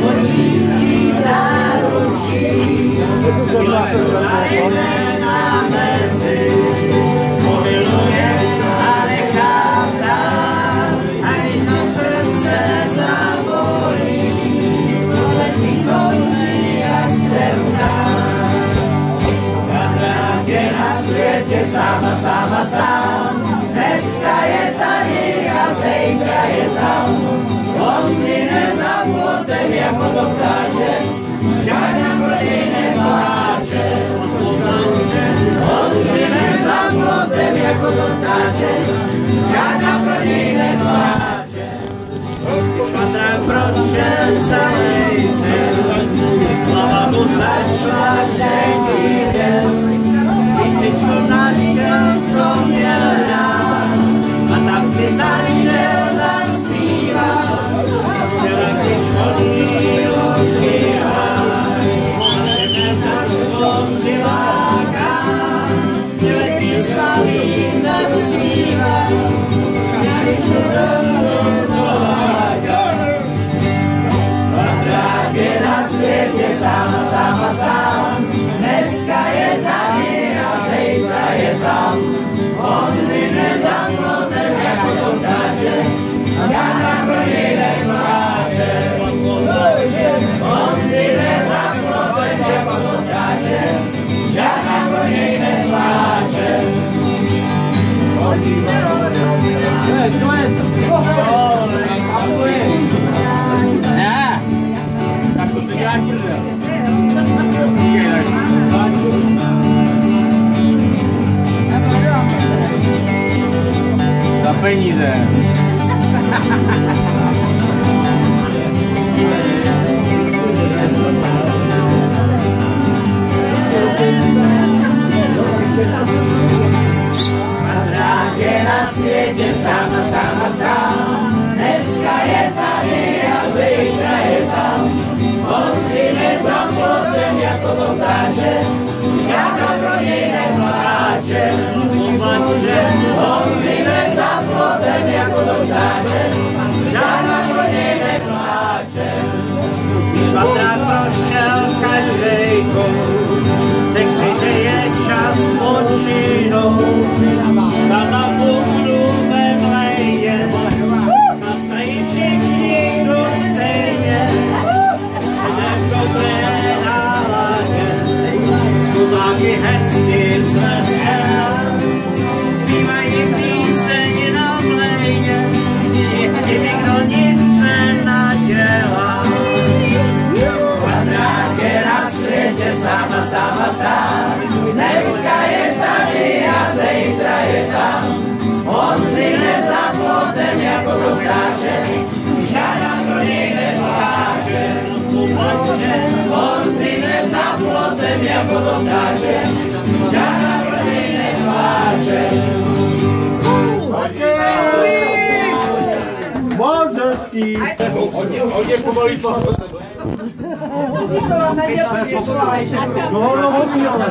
Podíčí náručí, najeme na mezi, pomiluje a nechá stát, ani to srdce zabolí, letí kolmy jak temná. Kamarád je na světě sám, dneska je tady a zítra je tam. On zvíne za plotem jako to ptáče, žádná proti nesláče. On zvíne za plotem jako to ptáče, žádná proti nesláče. Švadra prošel celý svět, hlava mu začala šedívět. Písničku našel, co měl rád, a tak si zašel zaspívat. Včera když odjíl odkývaj, žene tak spouřiláka, přiletí slaví zaspívat. Písničku domů doláka. Dvakrát je na světě sám, dneska je tady a zítra je tam. On zvíne za plotem jako to ptáče, žádná pro něj nesláče. On zvíne za plotem jako to ptáče, žádná pro něj nesláče. Ne, tak to se děláš prdel. Za peníze. Kamarád je na světě sám, dneska je tady a zítra je tam. On zvíne za plotem jako to ptáče, žádná pro něj nesláče. On zvíne za plotem jako to ptáče, žádná pro něj nepláče. Když Švadra prošel každej kou, řekl si, že je čas odpočinout. Tam na půdu ve mlejně, nastají všichni kdo stejně. Všude v dobré náladě, zkuzáky hezky zvesel, zpívají píseň na mlejně, s tím nikdo nic nenadělá. Kamarád je na světě sám, dneska je tady a zítra je tam. On zvíne za plotem jako to ptáče, žádná pro něj neskáče. On zvíne za plotem jako to ptáče, žádná pro něj nepláče. Mozestí! Hodně pomalý pas. No, hodně, ale.